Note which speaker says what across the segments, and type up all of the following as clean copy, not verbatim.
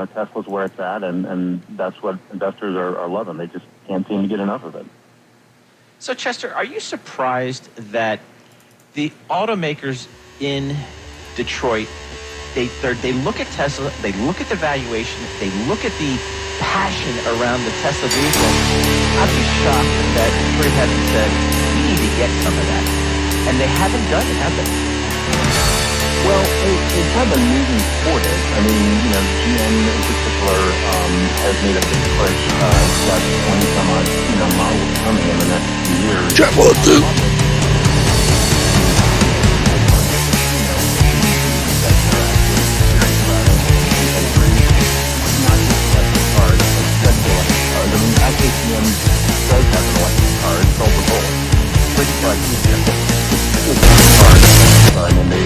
Speaker 1: Tesla's where it's at, and that's what investors are loving. They just can't seem to get enough of it.
Speaker 2: So, Chester, are you surprised that the automakers in Detroit, they look at Tesla, they look at the valuation, they look at the passion around the Tesla vehicle? I'd be shocked that Detroit hasn't said, we need to get some of that. And they haven't done it, have they?
Speaker 1: Well, they have been moving toward it. I mean, GM in particular has made a big push. Got 20-some odd, models coming in the next few years. Actually, GM does have an electric car. It's sold the whole. Pretty much, I mean, they,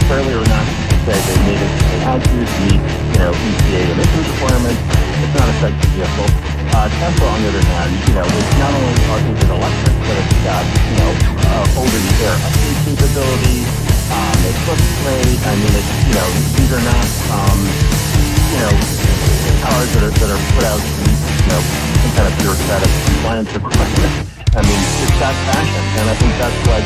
Speaker 1: fairly or not to say they made it. They had to meet, EPA emissions requirements. It's not a sexy vehicle. Tesla, on the other hand, it's not only is it electric, but it's got, over-the-air update capability. It looks great. I mean, these are not, cars that are put out to meet, some kind of bureaucratic compliance requirement. I mean, it's got fashion, and I think that's what,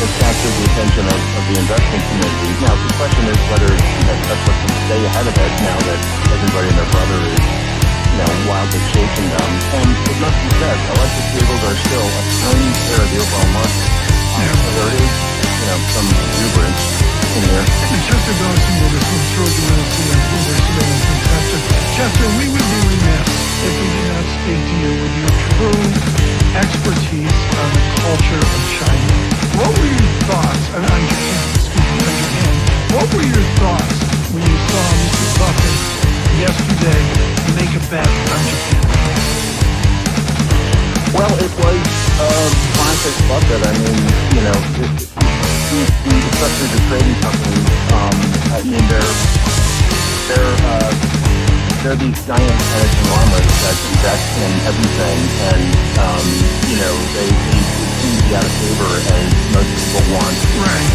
Speaker 1: has captured the attention of the investment community. Now, the question is whether Tesla can stay ahead of it now that everybody and their brother is, wildly chasing them. And it must be said, electric vehicles are still a tiny share of the overall market. So there is, some exuberance in there.
Speaker 3: Chester Dawson with us from Trojan Medicine and Bloomberg Surveillance and Chester. Chester, we would be remiss if we did not speak to you with your true expertise on the culture of China. What were your thoughts on Japan? Speaking of Japan, what were your thoughts when you saw Mr. Buffett yesterday make a bet on Japan?
Speaker 1: Well, it was classic Buffett. I mean, especially the trading companies. I mean, they're these giant conglomerates that invest in everything, and they seem to be out of favor as most people want.
Speaker 3: Right.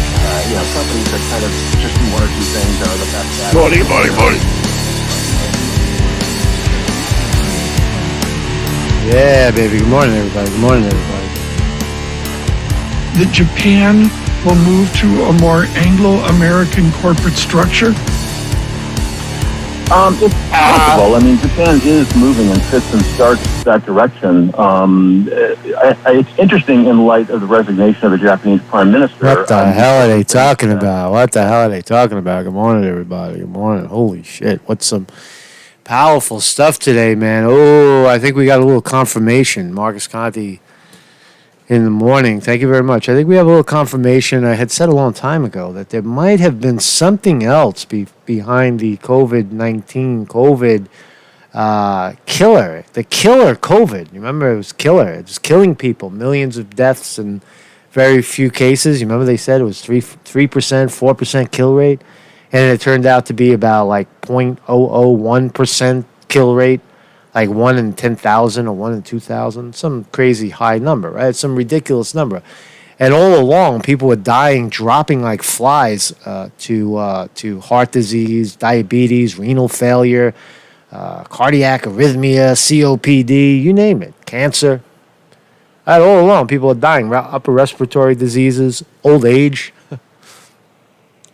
Speaker 1: Companies that kind of just do one or two things are the best at.
Speaker 3: Money.
Speaker 4: Yeah, baby. Good morning, everybody.
Speaker 3: That Japan will move to a more Anglo-American corporate structure?
Speaker 1: It's possible. I mean, Japan is moving in fits and starts that direction. It's interesting in light of the resignation of the Japanese Prime Minister.
Speaker 4: What the hell are they talking about? Good morning, everybody. Good morning. Holy shit. What's some powerful stuff today, man. Oh, I think we got a little confirmation. Marcus Conte in the morning. Thank you very much. I think we have a little confirmation. I had said a long time ago that there might have been something else behind the COVID-19 killer. The killer COVID. You remember it was killer. It was killing people. Millions of deaths and very few cases. You remember they said it was 3%, 4% kill rate? And it turned out to be about like 0.001% kill rate, like 1 in 10,000 or 1 in 2,000, some crazy high number, right? Some ridiculous number. And all along, people were dying, dropping like flies to heart disease, diabetes, renal failure, cardiac arrhythmia, COPD, you name it, cancer. All along, people are dying, upper respiratory diseases, old age.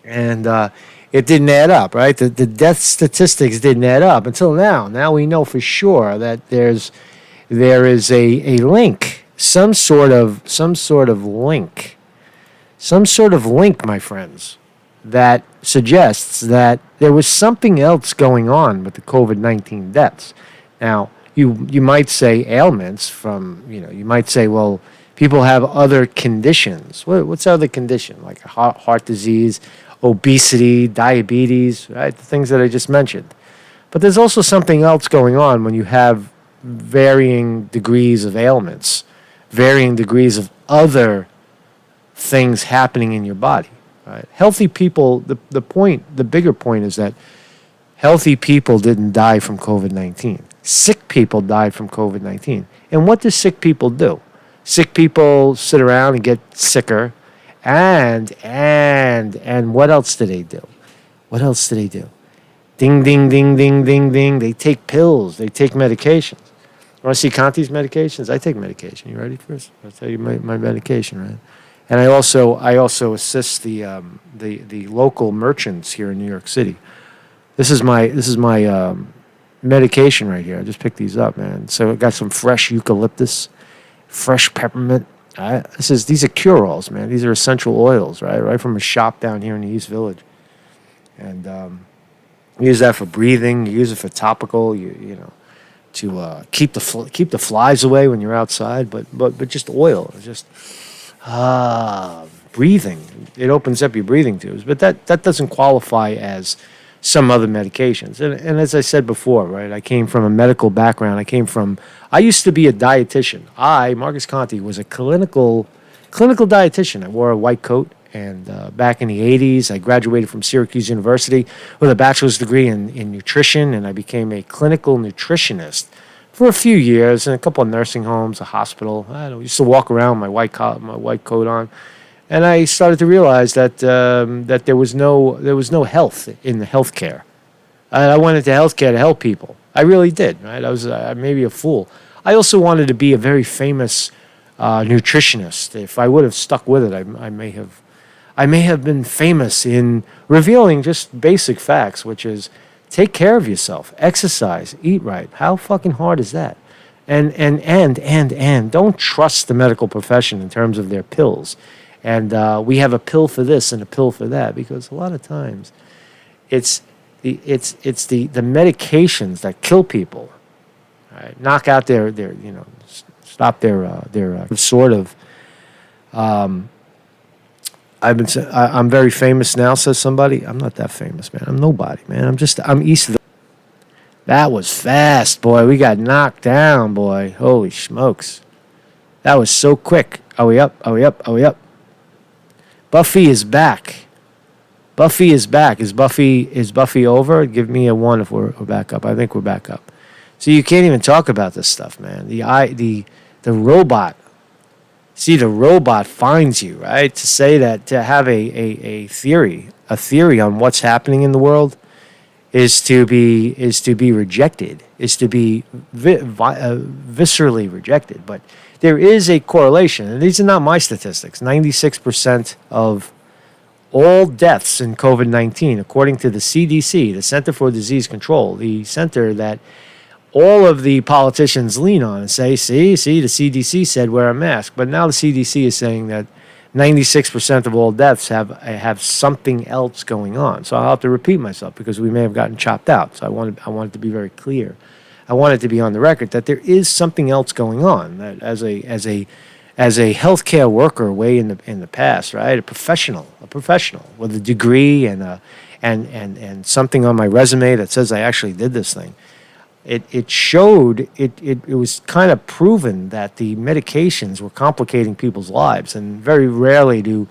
Speaker 4: And it didn't add up, right? The death statistics didn't add up until now. Now we know for sure that there is a link, some sort of link, my friends, that suggests that there was something else going on with the COVID-19 deaths. Now, you might say ailments you might say, well, people have other conditions. What's other condition? Like heart disease, obesity, diabetes, right? The things that I just mentioned. But there's also something else going on when you have varying degrees of ailments, varying degrees of other things happening in your body, right? Healthy people, the bigger point is that healthy people didn't die from COVID-19. Sick people died from COVID-19. And what do sick people do? Sick people sit around and get sicker. And what else do they do? Ding, ding, ding, ding, ding, ding. They take pills. They take medications. You want to see Conte's medications? I take medication. You ready for this? I'll tell you my medication, right? And I also assist the local merchants here in New York City. This is my medication right here. I just picked these up, man. So I got some fresh eucalyptus, fresh peppermint. These are cure-alls, man. These are essential oils, right from a shop down here in the East Village. And you use that for breathing. You use it for topical. You know, to keep the flies away when you're outside. But just oil, just breathing. It opens up your breathing tubes. But that doesn't qualify as some other medications. And as I said before, right, I came from a medical background. I used to be a dietitian. Marcus Conte, was a clinical dietitian. I wore a white coat. And back in the 80s, I graduated from Syracuse University with a bachelor's degree in nutrition, and I became a clinical nutritionist for a few years in a couple of nursing homes, a hospital. I used to walk around with my white coat on, and I started to realize that that there was no health in the healthcare. I went into healthcare to help people. I really did. Right? I was maybe a fool. I also wanted to be a very famous nutritionist. If I would have stuck with it, I may have been famous in revealing just basic facts, which is take care of yourself, exercise, eat right. How fucking hard is that? And don't trust the medical profession in terms of their pills. And we have a pill for this and a pill for that, because a lot of times it's the medications that kill people, right? Knock out their stop their sort of. I'm very famous now, says somebody. I'm not that famous, man. I'm nobody, man. I'm east of the... That was fast, boy. We got knocked down, boy. Holy smokes. That was so quick. Are we up? Are we up? Are we up? Buffy is back. Buffy is back. Is Buffy over? Give me a 1 if we're back up. I think we're back up. So you can't even talk about this stuff, man. The robot. See, the robot finds you, right? To say that, to have a theory on what's happening in the world is to be rejected, is to be viscerally rejected. But there is a correlation, and these are not my statistics. 96% of all deaths in COVID-19, according to the CDC, the Center for Disease Control, the center that all of the politicians lean on and say, see, the CDC said wear a mask. But now the CDC is saying that 96% of all deaths have something else going on. So I'll have to repeat myself because we may have gotten chopped out. So I wanted to be very clear. I wanted to be on the record that there is something else going on. That as a healthcare worker way in the past, right? A professional with a degree and something on my resume that says I actually did this thing. It showed, it was kind of proven that the medications were complicating people's lives, and very rarely do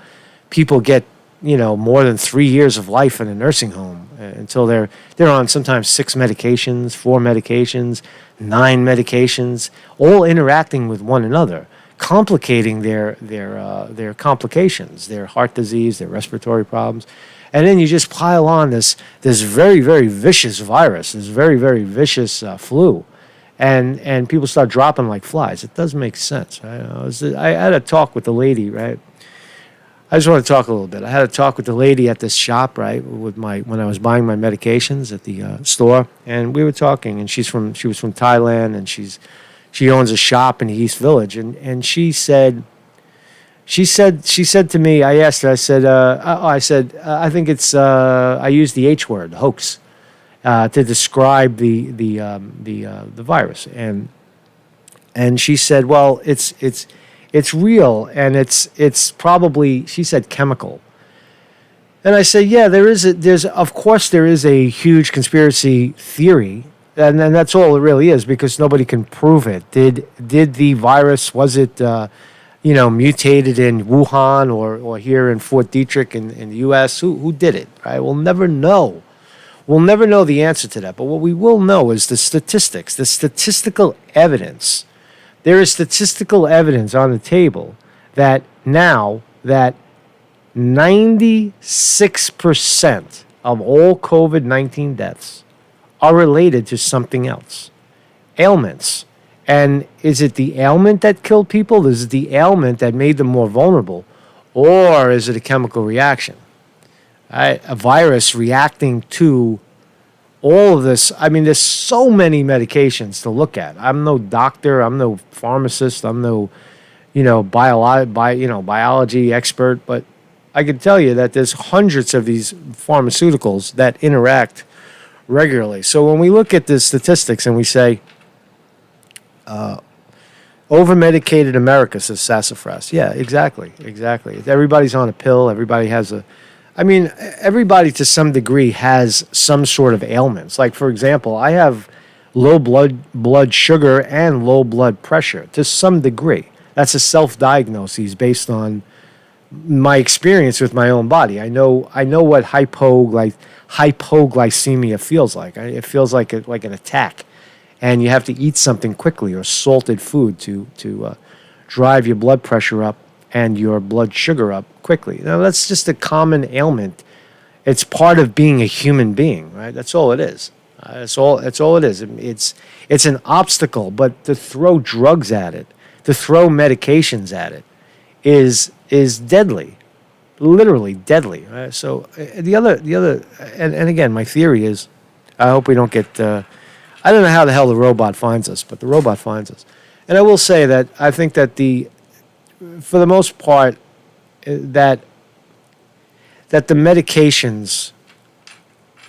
Speaker 4: people get, more than 3 years of life in a nursing home until they're on sometimes 6 medications, 4 medications, 9 medications, all interacting with one another, complicating their complications, their heart disease, their respiratory problems. And then you just pile on this very, very vicious virus, this very, very vicious flu, and people start dropping like flies. It does make sense, right? I had a talk with the lady, right? I just want to talk a little bit. I had a talk with the lady at this shop, right, when I was buying my medications at the store, and we were talking. And she was from Thailand, and she owns a shop in the East Village, and she said to me, I asked her, I said, I think it's, I used the H word, hoax, to describe the virus. And she said, well, it's real, and it's probably, she said, chemical. And I said, yeah, of course there is a huge conspiracy theory, and that's all it really is, because nobody can prove it. Did the virus, was it, mutated in Wuhan or here in Fort Detrick in the U.S.? Who did it, right? We'll never know. We'll never know the answer to that. But what we will know is the statistics, the statistical evidence. There is statistical evidence on the table that now that 96% of all COVID-19 deaths are related to something else, ailments. And is it the ailment that killed people? Is it the ailment that made them more vulnerable? Or is it a chemical reaction? Right? A virus reacting to all of this. I mean, there's so many medications to look at. I'm no doctor. I'm no pharmacist. I'm no, biology expert. But I can tell you that there's hundreds of these pharmaceuticals that interact regularly. So when we look at the statistics and we say, over-medicated America, says Sassafras. Yeah, exactly. Everybody's on a pill. Everybody to some degree has some sort of ailments. Like, for example, I have low blood sugar and low blood pressure to some degree. That's a self-diagnosis based on my experience with my own body. I know what hypoglycemia feels like. It feels like an attack. And you have to eat something quickly or salted food to drive your blood pressure up and your blood sugar up quickly. Now, that's just a common ailment. It's part of being a human being, right? That's all it is. That's all it is. It's an obstacle, but to throw drugs at it, to throw medications at it, is deadly, literally deadly. Right? So the other, and again, my theory is, I hope we don't get. I don't know how the hell the robot finds us, but the robot finds us. And I will say that I think that for the most part, that the medications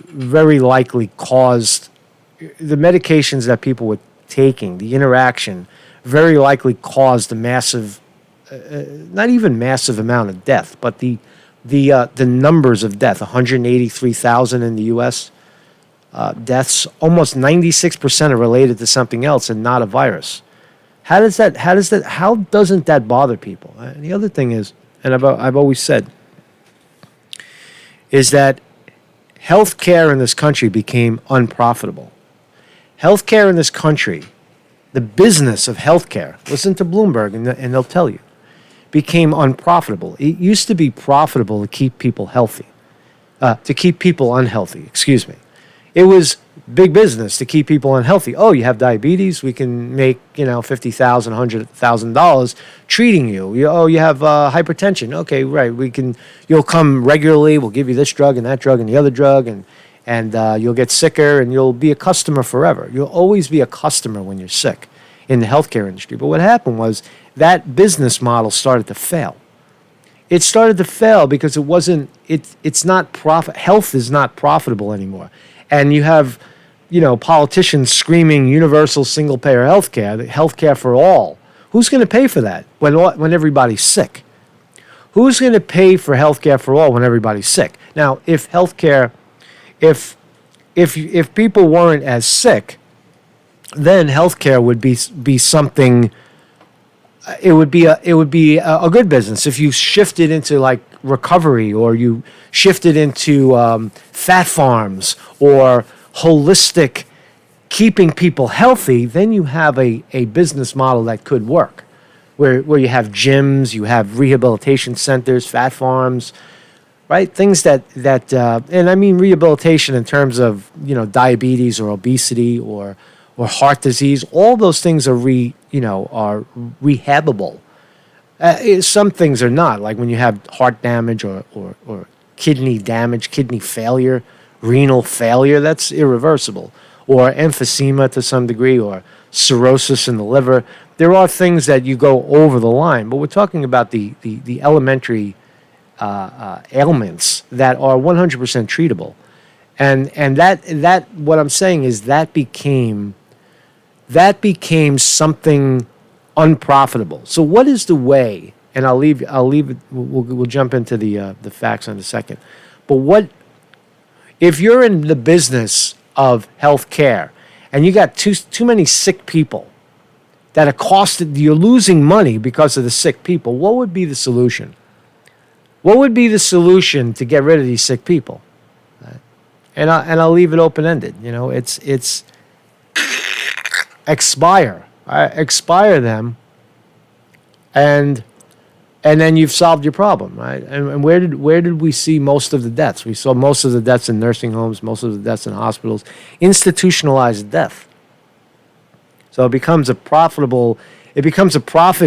Speaker 4: very likely caused, the medications that people were taking, the interaction, very likely caused a massive, not even massive amount of death, but the numbers of death, 183,000 in the U.S., deaths, almost 96% are related to something else and not a virus. How doesn't that bother people? And the other thing is, and I've always said, is that healthcare in this country became unprofitable. Healthcare in this country, the business of healthcare, listen to Bloomberg and they'll tell you, became unprofitable. It used to be profitable to keep people healthy, to keep people unhealthy, excuse me. It was big business to keep people unhealthy. Oh, you have diabetes, we can make, $50,000, $100,000 treating you. You have hypertension. Okay, right. You'll come regularly, we'll give you this drug and that drug and the other drug, and you'll get sicker and you'll be a customer forever. You'll always be a customer when you're sick in the healthcare industry. But what happened was that business model started to fail. It started to fail because it's not profit. Health is not profitable anymore. And you have, politicians screaming universal single-payer healthcare for all. Who's going to pay for that when everybody's sick? Who's going to pay for healthcare for all when everybody's sick? Now, if people weren't as sick, then healthcare would be something. It would be a good business if you shifted into like recovery, or you shifted into fat farms or holistic keeping people healthy. Then you have a business model that could work, where you have gyms, you have rehabilitation centers, fat farms, right? Things that and I mean rehabilitation in terms of diabetes or obesity or heart disease. All those things are rehabable. Some things are not, like when you have heart damage or kidney damage, kidney failure, renal failure, that's irreversible, or emphysema to some degree, or cirrhosis in the liver. There are things that you go over the line, but we're talking about the elementary ailments that are 100% treatable. And that what I'm saying is that became something unprofitable. So what is the way? And I'll leave it. We'll jump into the facts in a second. But what if you're in the business of healthcare and you got too many sick people that are costed? You're losing money because of the sick people. What would be the solution? What would be the solution to get rid of these sick people? And I'll leave it open ended. It's expire them, and and then you've solved your problem, right? And where did we see most of the deaths? We saw most of the deaths in nursing homes, most of the deaths in hospitals, institutionalized death. So it becomes a profit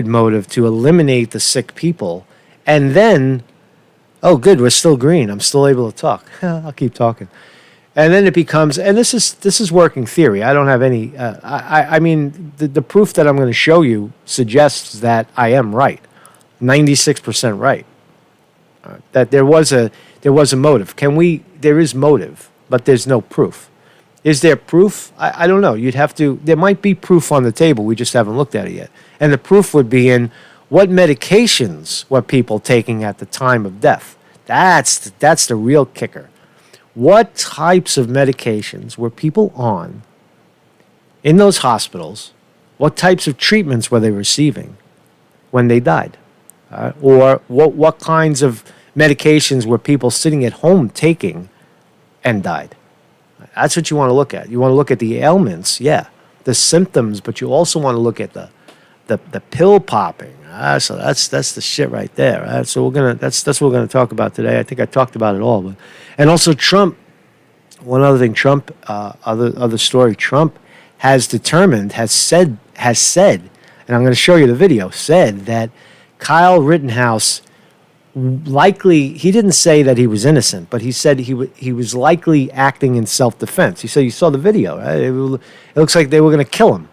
Speaker 4: motive to eliminate the sick people, and then, oh, good, we're still green. I'm still able to talk. I'll keep talking. And then it becomes, and this is working theory. I don't have any. I mean, the proof that I'm going to show you suggests that I am right, 96% right. That there was a motive. There is motive, but there's no proof. Is there proof? I don't know. There might be proof on the table. We just haven't looked at it yet. And the proof would be in what medications were people taking at the time of death. That's the real kicker. What types of medications were people on in those hospitals? What types of treatments were they receiving when they died? Or what kinds of medications were people sitting at home taking and died? That's what you want to look at. You want to look at the ailments, yeah, the symptoms, but you also want to look at the pill popping. So that's the shit right there. Right? So that's what we're gonna talk about today. I think I talked about it all, and also Trump. One other thing, Trump. Other story. Trump has said, and I'm going to show you the video. Said that Kyle Rittenhouse likely, he didn't say that he was innocent, but he said he was likely acting in self-defense. He said, you saw the video, right? It looks like they were going to kill him.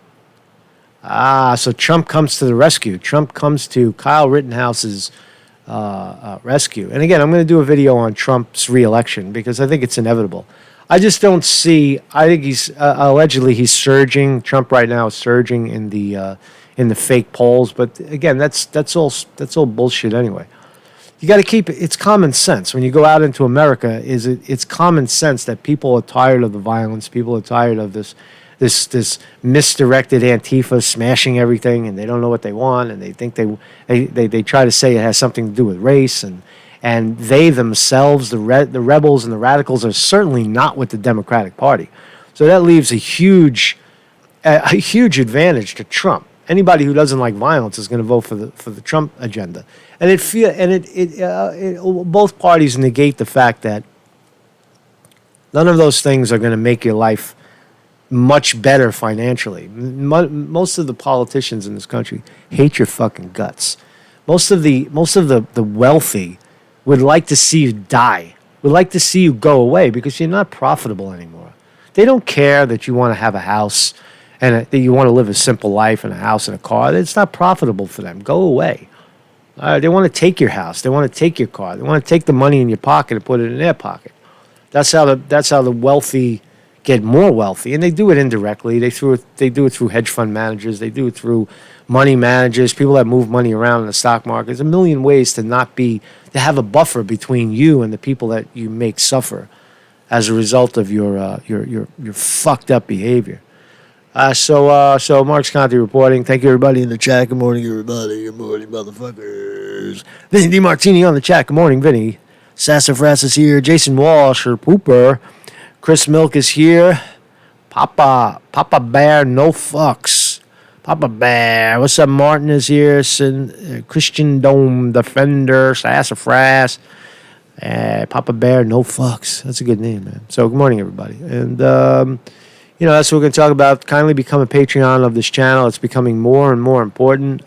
Speaker 4: So Trump comes to the rescue. Trump comes to Kyle Rittenhouse's rescue. And again, I'm going to do a video on Trump's reelection because I think it's inevitable. I just don't see, I think he's, allegedly he's surging. Trump right now is surging in the fake polls. But again, that's all bullshit anyway. You got to keep it. It's common sense when you go out into America. It's common sense that people are tired of the violence. People are tired of this misdirected Antifa smashing everything, and they don't know what they want, and they think they try to say it has something to do with race, and they themselves, the rebels and the radicals, are certainly not with the Democratic Party. So that leaves a huge advantage to Trump. Anybody who doesn't like violence is going to vote for the Trump agenda, and both parties negate the fact that none of those things are going to make your life much better financially. Most of the politicians in this country hate your fucking guts. Most of the wealthy would like to see you die. Would like to see you go away because you're not profitable anymore. They don't care that you want to have a house and that you want to live a simple life in a house and a car. It's not profitable for them. Go away. They want to take your house. They want to take your car. They want to take the money in your pocket and put it in their pocket. That's how the wealthy get more wealthy, and they do it indirectly. They do it through hedge fund managers. They do it through money managers, people that move money around in the stock market. There's a million ways to have a buffer between you and the people that you make suffer as a result of your fucked up behavior. So Mark's Conte reporting. Thank you, everybody in the chat. Good morning, everybody. Good morning, motherfuckers. Vinny DiMartini on the chat. Good morning, Vinny. Sassafras is here. Jason Walsh, or Pooper. Chris Milk is here. Papa Bear, no fucks. Papa Bear. What's up? Martin is here. Christian Dome Defender, Sassafras. Papa Bear, no fucks. That's a good name, man. So good morning, everybody. And that's what we're going to talk about. Kindly become a Patreon of this channel. It's becoming more and more important.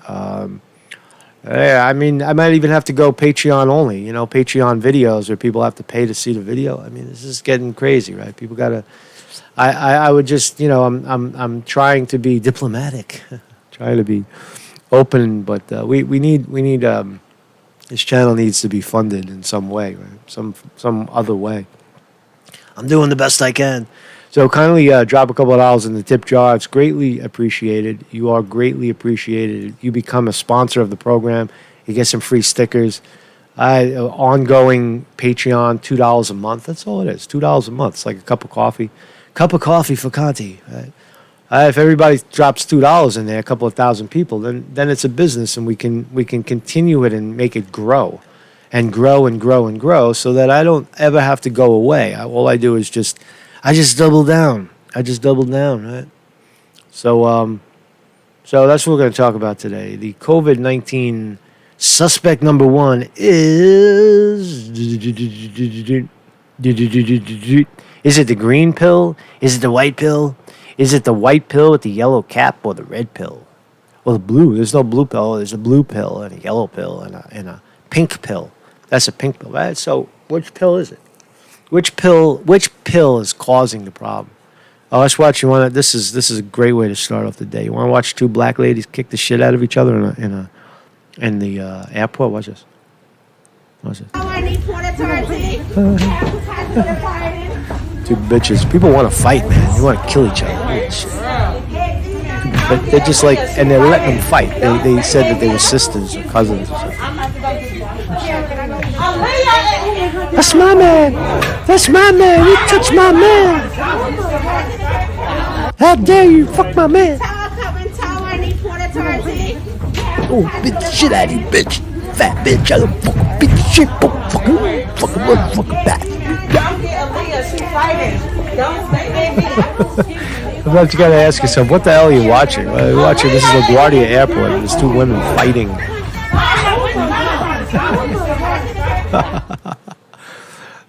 Speaker 4: I might even have to go Patreon only. Patreon videos where people have to pay to see the video. I mean, this is getting crazy, right? People got to. I would just, I'm trying to be diplomatic, trying to be open, but we need this channel needs to be funded in some way, right? Some other way. I'm doing the best I can. So kindly drop a couple of dollars in the tip jar. It's greatly appreciated. You are greatly appreciated. You become a sponsor of the program. You get some free stickers. Ongoing Patreon, $2 a month. That's all it is, $2 a month. It's like a cup of coffee. Cup of coffee for Conte. Right? If everybody drops $2 in there, a couple of thousand people, then it's a business, and we can continue it and make it grow and grow and grow and grow so that I don't ever have to go away. All I do is I just double down. Right? So that's what we're going to talk about today. The COVID-19 Suspect number one is... Is it the green pill? Is it the white pill? Is it the white pill with the yellow cap or the red pill? Or the blue? There's no blue pill. There's a blue pill and a yellow pill and a pink pill. That's a pink pill, right? So which pill is it? Which pill is causing the problem? Oh, let's watch. This is a great way to start off the day. You want to watch two black ladies kick the shit out of each other in the airport? Watch this. Watch this. Two bitches. People want to fight, man. They want to kill each other. But they're just like, and they're letting them fight. They said that they were sisters or cousins or something. That's my man. That's my man. You touch my man. How dare you fuck my man? Oh, bitch, shit out of you, bitch. Fat bitch, I don't fucking beat the shit, fucking motherfucking back. But you gotta ask yourself, what the hell are you watching? You're watching, this is LaGuardia Airport, and there's two women fighting.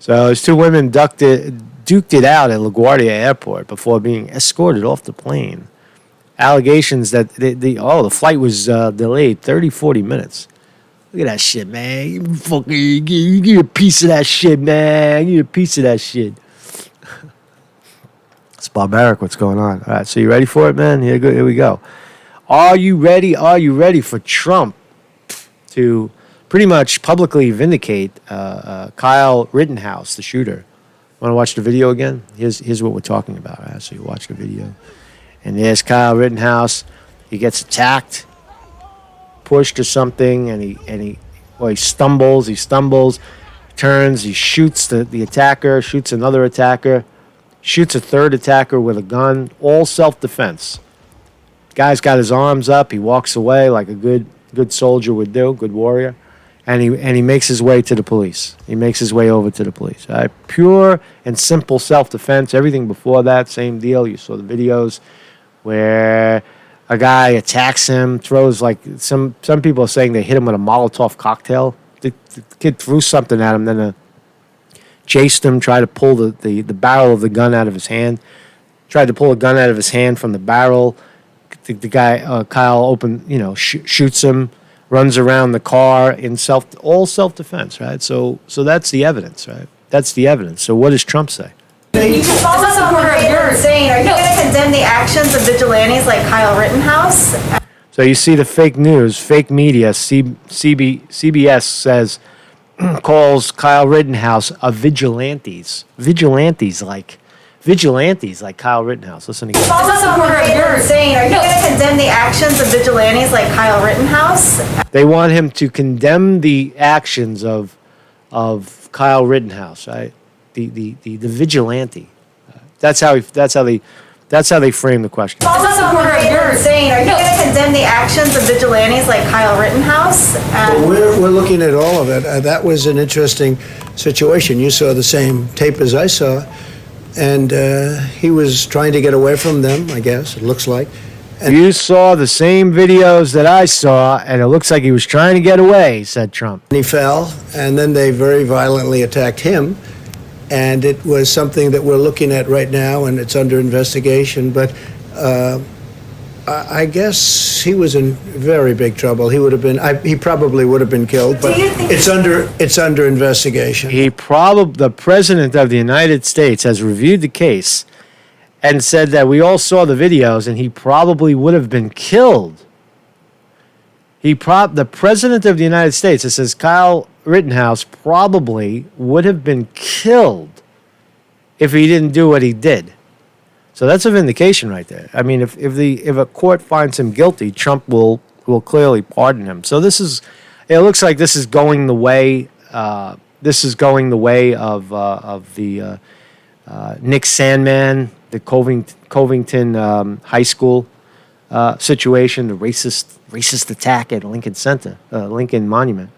Speaker 4: So there's two women duked it out at LaGuardia Airport before being escorted off the plane. Allegations that the flight was delayed 40 minutes. Look at that shit, man. You give a piece of that shit, man. Give a piece of that shit. It's barbaric what's going on. All right, so you ready for it, man? Here we go. Are you ready? Are you ready for Trump to pretty much publicly vindicate Kyle Rittenhouse, the shooter? Want to watch the video again? Here's what we're talking about. Right? So you watch the video. And there's Kyle Rittenhouse. He gets attacked, pushed or something, and he stumbles. He turns. He shoots the attacker. Shoots another attacker. Shoots a third attacker with a gun. All self-defense. Guy's got his arms up. He walks away like a good soldier would do, good warrior, and he makes his way to the police. He makes his way over to the police. Pure and simple self-defense. Everything before that, same deal. You saw the videos where a guy attacks him, throws like some people are saying they hit him with a Molotov cocktail. The kid threw something at him, then chased him, tried to pull the barrel of the gun out of his hand. Tried to pull a gun out of his hand from the barrel. The guy, Kyle, shoots him, runs around the car in all self-defense, right? So that's the evidence, right? That's the evidence. So what does Trump say?
Speaker 5: As a supporter of yours, saying, are you going to condemn the actions of vigilantes like Kyle Rittenhouse?
Speaker 4: So you see the fake news, fake media, CBS says, calls Kyle Rittenhouse a vigilantes like Kyle Rittenhouse. Listen again.
Speaker 5: As a supporter of yours, saying, are you going to condemn the actions of vigilantes like Kyle Rittenhouse?
Speaker 4: They want him to condemn the actions of Kyle Rittenhouse, right? The vigilante. That's how they frame the question.
Speaker 5: As a supporter of yours, saying, are you going to condemn the actions of vigilantes like Kyle Rittenhouse?
Speaker 6: Well, we're looking at all of it. That was an interesting situation. You saw the same tape as I saw, and he was trying to get away from them, I guess, it looks like. And
Speaker 4: you saw the same videos that I saw, and it looks like he was trying to get away, said Trump.
Speaker 6: he fell, and then they very violently attacked him. And it was something that we're looking at right now, and it's under investigation. But I guess he was in very big trouble. He would have been. He probably would have been killed. But it's under investigation.
Speaker 4: The president of the United States has reviewed the case and said that we all saw the videos, and he probably would have been killed. The president of the United States, it says Kyle Rittenhouse probably would have been killed if he didn't do what he did. So that's a vindication right there. I mean, if a court finds him guilty, Trump will clearly pardon him. So it looks like this is going the way. This is going the way of the Nick Sandman, the Covington High School situation, the racist attack at Lincoln Monument.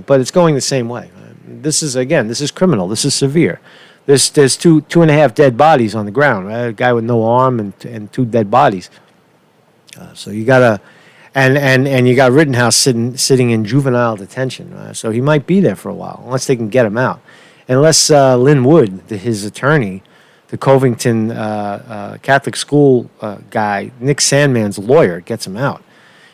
Speaker 4: But it's going the same way. This is criminal. This is severe. There's two and a half dead bodies on the ground, right? A guy with no arm and two dead bodies. So you gotta, and you got Rittenhouse sitting in juvenile detention. So he might be there for a while, unless they can get him out. Unless Lynn Wood, his attorney, the Covington Catholic school guy, Nick Sandman's lawyer, gets him out.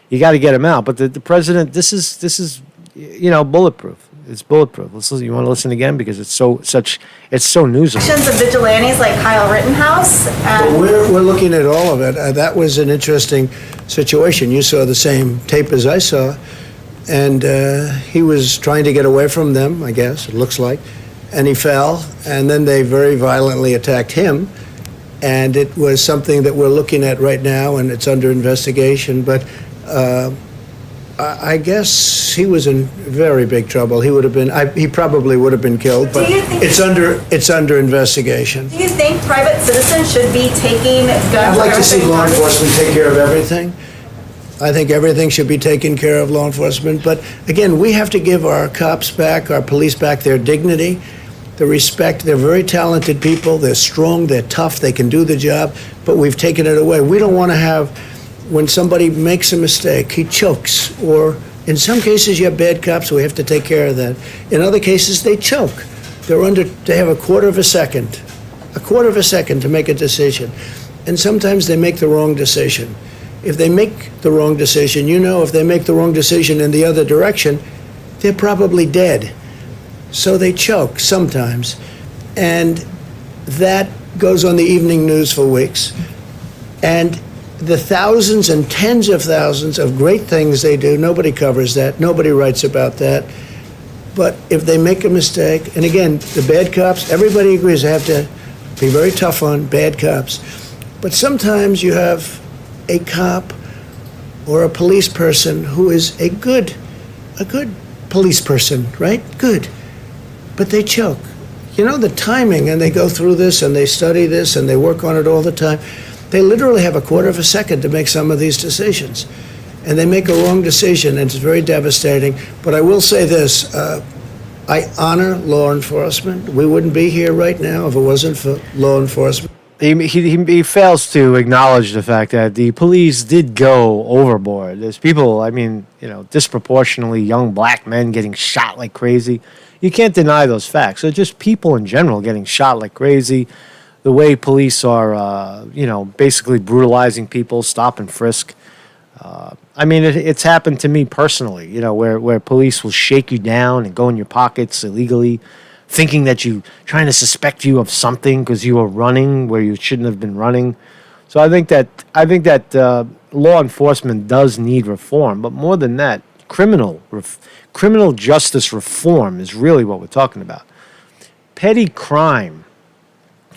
Speaker 4: You got to get him out. But the president, this is bulletproof. It's bulletproof. You want to listen again because it's so newsable.
Speaker 5: Actions of vigilantes like Kyle Rittenhouse.
Speaker 6: Well, we're looking at all of it. That was an interesting situation. You saw the same tape as I saw, and he was trying to get away from them, I guess, it looks like, and he fell, and then they very violently attacked him, and it was something that we're looking at right now, and it's under investigation, but I guess he was in very big trouble. He would have been. He probably would have been killed. But it's under investigation.
Speaker 5: Do you think private citizens should be taking guns?
Speaker 6: I'd like to see law enforcement take care of everything. I think everything should be taken care of law enforcement. But again, we have to give our cops back, our police back, their dignity, the respect. They're very talented people. They're strong. They're tough. They can do the job. But we've taken it away. We don't want to have. When somebody makes a mistake, he chokes, or in some cases you have bad cops, so we have to take care of that. In other cases, they choke. They have a quarter of a second to make a decision. And sometimes they make the wrong decision. If they make the wrong decision, if they make the wrong decision in the other direction, they're probably dead. So they choke sometimes. And that goes on the evening news for weeks. And the thousands and tens of thousands of great things they do, nobody covers that. Nobody writes about that. But if they make a mistake, and again, the bad cops, everybody agrees they have to be very tough on bad cops. But sometimes you have a cop or a police person who is a good police person, right? Good. But they choke. The timing, and they go through this, and they study this, and they work on it all the time. They literally have a quarter of a second to make some of these decisions. And they make a wrong decision, and it's very devastating. But I will say this, I honor law enforcement. We wouldn't be here right now if it wasn't for law enforcement.
Speaker 4: He fails to acknowledge the fact that the police did go overboard. There's people, disproportionately young black men getting shot like crazy. You can't deny those facts. So just people in general getting shot like crazy. The way police are, basically brutalizing people, stop and frisk. It's happened to me personally, where police will shake you down and go in your pockets illegally, thinking that trying to suspect you of something because you were running where you shouldn't have been running. So I think that law enforcement does need reform, but more than that, criminal justice reform is really what we're talking about. Petty crime.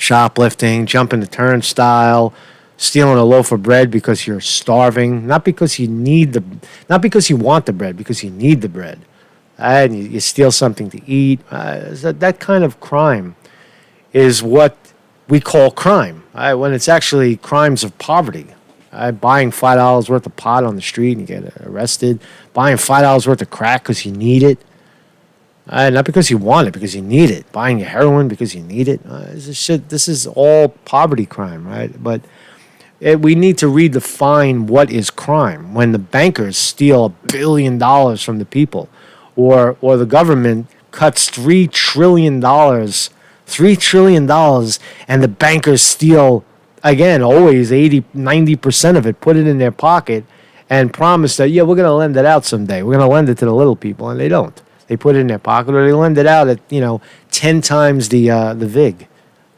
Speaker 4: Shoplifting, jumping the turnstile, stealing a loaf of bread because you're starving, not because you want the bread, because you need the bread, and you steal something to eat. That kind of crime is what we call crime, when it's actually crimes of poverty. Buying $5 worth of pot on the street and you get arrested, buying $5 worth of crack because you need it. Not because you want it, because you need it. Buying your heroin because you need it. This is all poverty crime, right? But we need to redefine what is crime. When the bankers steal $1 billion from the people, or the government cuts $3 trillion, and the bankers steal, again, always 80-90% of it, put it in their pocket, and promise that, we're going to lend it out someday. We're going to lend it to the little people, and they don't. They put it in their pocket, or they lend it out at 10 times the VIG.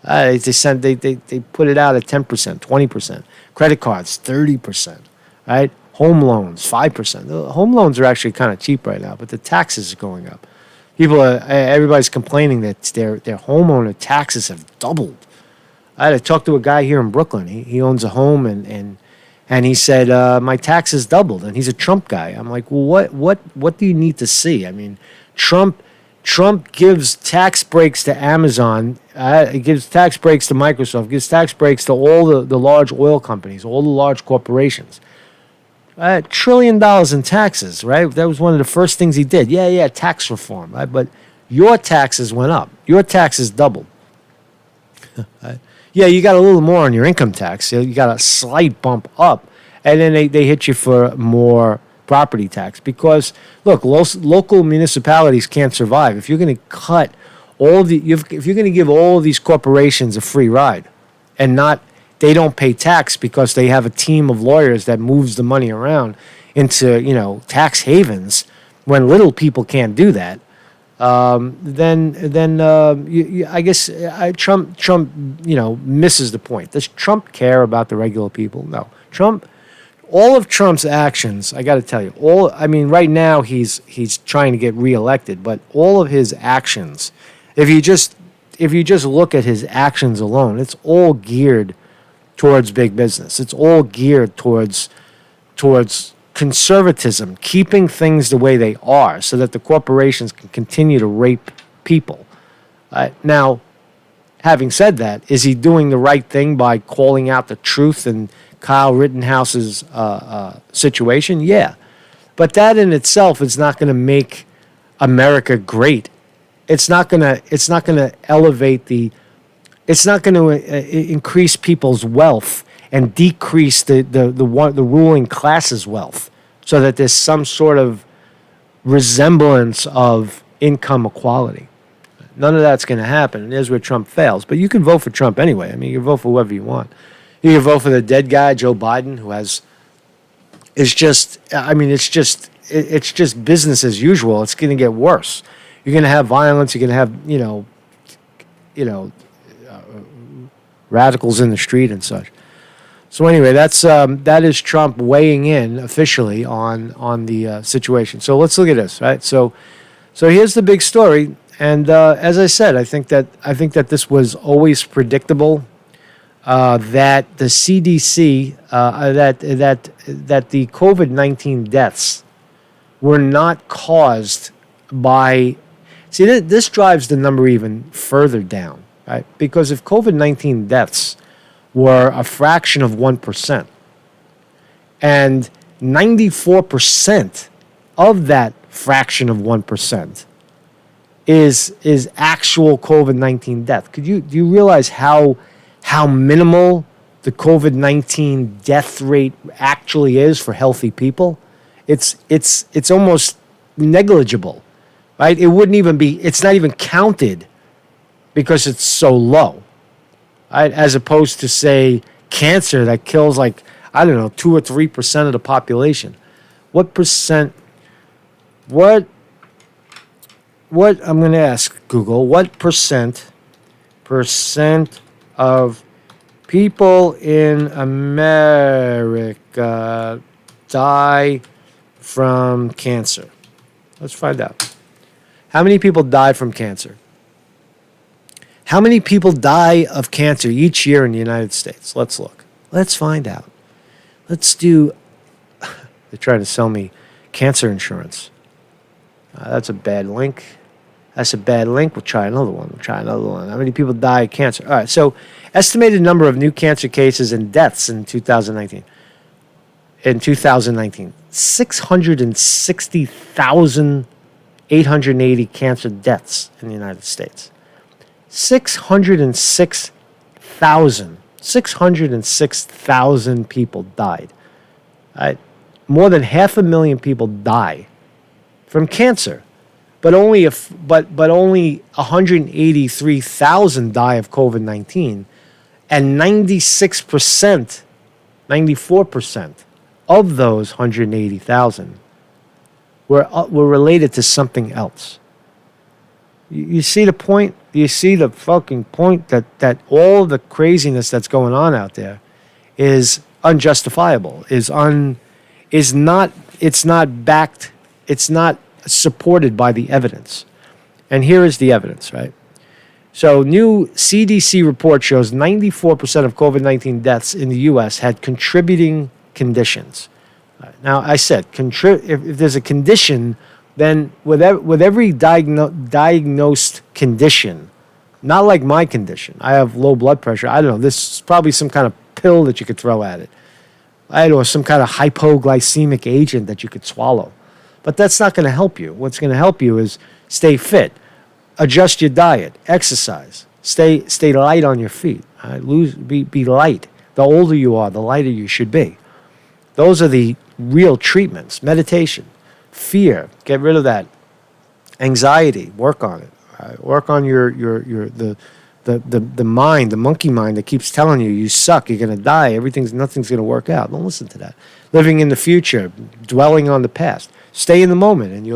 Speaker 4: They put it out at 10%, 20%. Credit cards 30%, right? Home loans 5%. The home loans are actually kind of cheap right now, but the taxes are going up. Everybody's complaining that their homeowner taxes have doubled. I had to talk to a guy here in Brooklyn. He owns a home, and he said my taxes doubled, and he's a Trump guy. I'm like, well, what do you need to see? Trump gives tax breaks to Amazon, gives tax breaks to Microsoft, gives tax breaks to all the large oil companies, all the large corporations. $1 trillion in taxes, right? That was one of the first things he did. Yeah, tax reform, right? But your taxes went up. Your taxes doubled. Yeah, you got a little more on your income tax. You got a slight bump up and then they hit you for more property tax because look, local municipalities can't survive if you're going to cut if you're going to give all of these corporations a free ride, and not they don't pay tax because they have a team of lawyers that moves the money around into tax havens when little people can't do that. Then I guess Trump misses the point. Does Trump care about the regular people? No. All of Trump's actions, I got to tell you, right now he's trying to get reelected, but all of his actions, if you just look at his actions alone, it's all geared towards big business. It's all geared towards conservatism, keeping things the way they are so that the corporations can continue to rape people. Now, having said that, is he doing the right thing by calling out the truth in Kyle Rittenhouse's situation? Yeah. But that in itself is not going to make America great. It's not going to elevate it's not going to increase people's wealth and decrease the ruling class's wealth so that there's some sort of resemblance of income equality. None of that's going to happen, and there's where Trump fails. But you can vote for Trump anyway. I mean, you can vote for whoever you want. You can vote for the dead guy, Joe Biden, who it's just business as usual. It's going to get worse. You're going to have violence. You're going to have, radicals in the street and such. So anyway, that is Trump weighing in officially on the situation. So let's look at this, right? So here's the big story, and as I said, I think that this was always predictable. That the CDC that the COVID-19 deaths were not caused by. See, this drives the number even further down, right? Because if COVID-19 deaths were a fraction of 1%, and 94% of that fraction of 1% is actual COVID-19 death. Do you realize how minimal the COVID-19 death rate actually is for healthy people? It's almost negligible, right? It's not even counted because it's so low, right? As opposed to, say, cancer that kills 2 or 3% of the population. What percent? What I'm going to ask Google, what percent of people in America die from cancer? Let's find out. How many people die from cancer? How many people die of cancer each year in the United States? Let's look. Let's find out. Let's do... They're trying to sell me cancer insurance. That's a bad link. That's a bad link. We'll try another one. How many people die of cancer? All right, so estimated number of new cancer cases and deaths in 2019. 660,880 cancer deaths in the United States. 606,000 people died. Right? More than 500,000 people die from cancer. But only 183,000 die of COVID-19, and 96%, 94% of those 180,000 were related to something else. You see the point? You see the fucking point that all the craziness that's going on out there is unjustifiable, it's not backed, it's not supported by the evidence. And here is the evidence, right? So, new CDC report shows 94% of COVID-19 deaths in the U.S. had contributing conditions. Now, I said, if there's a condition, then with every diagnosed condition, not like my condition, I have low blood pressure, I don't know, this is probably some kind of pill that you could throw at it, right? Or some kind of hypoglycemic agent that you could swallow. But that's not going to help you. What's going to help you is stay fit, adjust your diet, exercise, stay light on your feet, right? Be light. The older you are, the lighter you should be. Those are the real treatments. Meditation, fear, get rid of that. Anxiety, work on it. Work on the mind, the monkey mind that keeps telling you suck, you're going to die, nothing's going to work out. Don't listen to that. Living in the future, dwelling on the past. Stay in the moment, and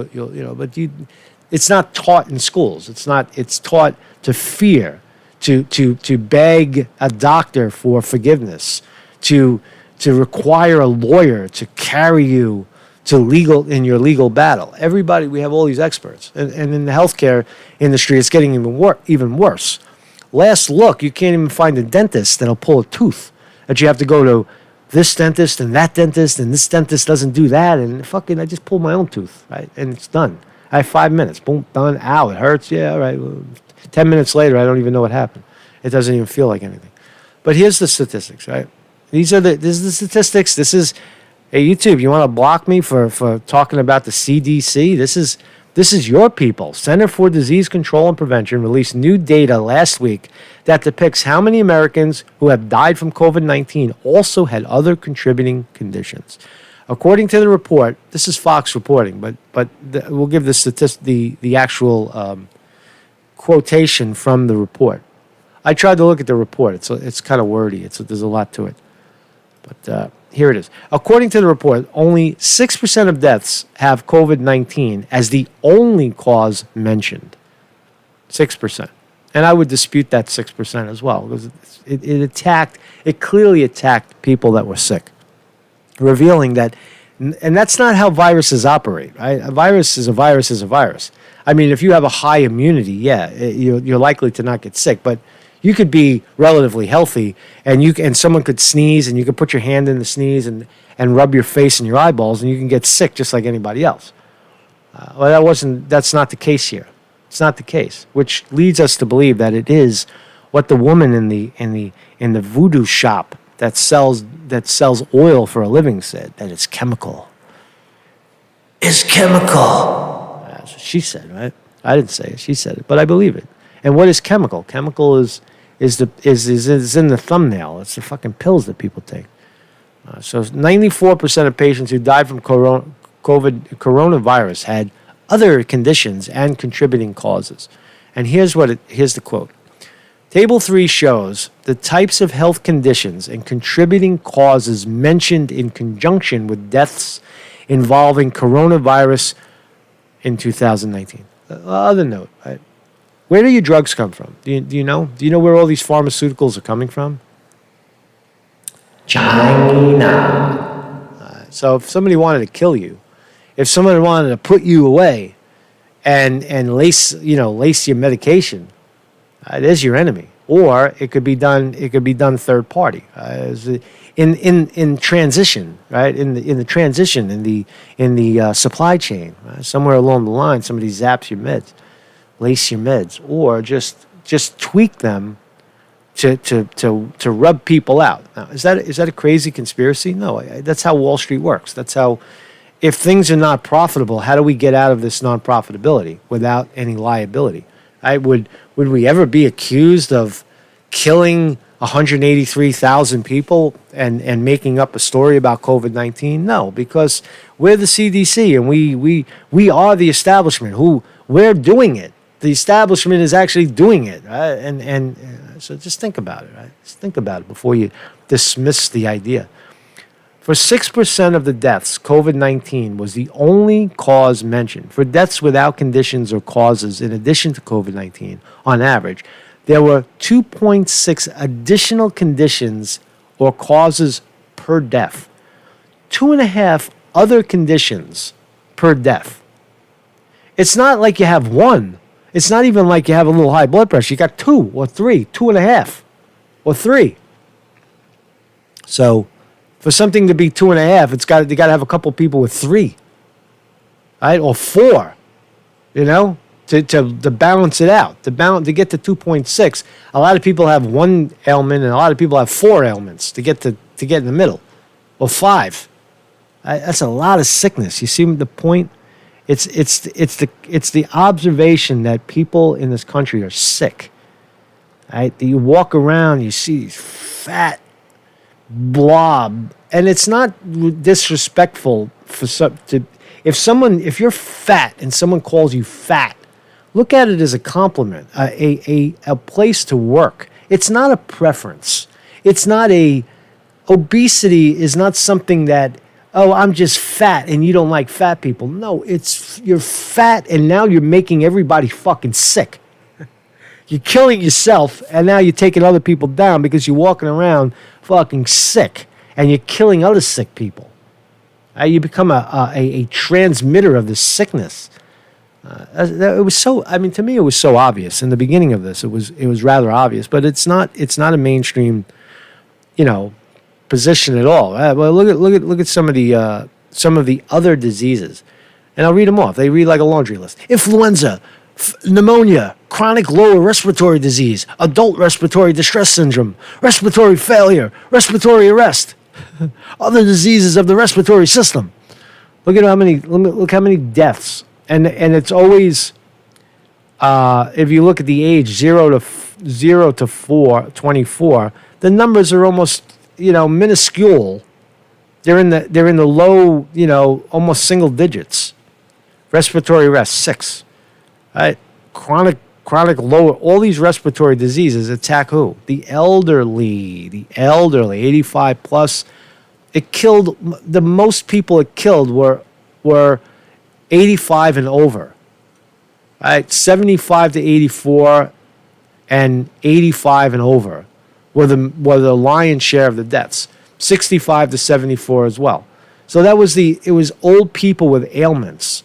Speaker 4: it's not taught in schools. It's taught to fear, to beg a doctor for forgiveness, to require a lawyer to carry you in your legal battle. Everybody, we have all these experts, and in the healthcare industry, it's getting even worse. Last look, you can't even find a dentist that'll pull a tooth. That you have to go to this dentist and that dentist, and this dentist doesn't do that, and I just pulled my own tooth, right? And it's done. I have 5 minutes. Boom, done. Ow, it hurts. Yeah, all right. 10 minutes later, I don't even know what happened. It doesn't even feel like anything. But here's the statistics, right? This is the statistics. This is, hey, YouTube, you want to block me for talking about the CDC? This is your people. Center for Disease Control and Prevention released new data last week that depicts how many Americans who have died from COVID-19 also had other contributing conditions. According to the report, this is Fox reporting, but we'll give the actual quotation from the report. I tried to look at the report. It's kind of wordy. There's a lot to it. But here it is. According to the report, only 6% of deaths have COVID-19 as the only cause mentioned. 6%. And I would dispute that 6% as well, because it clearly attacked people that were sick, revealing that, and that's not how viruses operate, right? A virus is a virus is a virus. I mean, if you have a high immunity, yeah, you're likely to not get sick, but you could be relatively healthy, and someone could sneeze, and you could put your hand in the sneeze and rub your face and your eyeballs, and you can get sick just like anybody else. That's not the case here. It's not the case, which leads us to believe that it is what the woman in the voodoo shop that sells oil for a living said, that it's chemical. It's chemical. That's what she said, right? I didn't say it. She said it, but I believe it. And what is chemical? Chemical is in the thumbnail. It's the fucking pills that people take. So 94% of patients who died from coronavirus had other conditions and contributing causes. And here's the quote. Table 3 shows the types of health conditions and contributing causes mentioned in conjunction with deaths involving coronavirus in 2019. Other note, right? Where do your drugs come from? Do you know? Do you know where all these pharmaceuticals are coming from? China. So if somebody wanted to kill you, if someone wanted to put you away and lace your medication, there's your enemy. Or it could be done third party. In transition, right? In the transition in the supply chain, right? Somewhere along the line, somebody zaps your meds. Lace your meds, or just tweak them to rub people out. Now, is that a crazy conspiracy? No, that's how Wall Street works. That's how, if things are not profitable, how do we get out of this non-profitability without any liability? Would we ever be accused of killing 183,000 people and making up a story about COVID-19? No, because we're the CDC and we are the establishment we're doing it. The establishment is actually doing it, right? And so just think about it, right? Just think about it before you dismiss the idea. For 6% of the deaths, COVID-19 was the only cause mentioned. For deaths without conditions or causes in addition to COVID-19, on average, there were 2.6 additional conditions or causes per death. 2.5 other conditions per death. It's not like you have one. It's not even like you have a little high blood pressure. You got 2 or 3, 2.5 or 3. So for something to be 2.5, you got to have a couple people with 3, right, or 4, to balance it out. To get to 2.6, a lot of people have 1 ailment, and a lot of people have 4 ailments to get in the middle, or 5. That's a lot of sickness. You see the point? It's the observation that people in this country are sick. Right? You walk around, you see these fat blob and it's not disrespectful for if you're fat and someone calls you fat, look at it as a compliment, a place to work. It's not a preference. It's not obesity is not something that, oh, I'm just fat and you don't like fat people. No, it's you're fat and now you're making everybody fucking sick. You're killing yourself and now you're taking other people down because you're walking around fucking sick and you're killing other sick people. You become a transmitter of this sickness. It was so. I mean, to me, it was so obvious in the beginning of this. It was rather obvious, but it's not a mainstream, position at all. Well, look at some of the other diseases, and I'll read them off. They read like a laundry list: influenza, pneumonia, chronic lower respiratory disease, adult respiratory distress syndrome, respiratory failure, respiratory arrest, other diseases of the respiratory system. Look how many deaths. And it's always, if you look at the age 0 to 24, the numbers are almost minuscule. They're in the low almost single digits. Respiratory arrest 6, right? Chronic lower. All these respiratory diseases attack who? The elderly, 85 plus. It killed the most people. It killed were 85 and over, right? 75 to 84 and 85 and over were the lion's share of the deaths. 65 to 74 as well. So it was old people with ailments.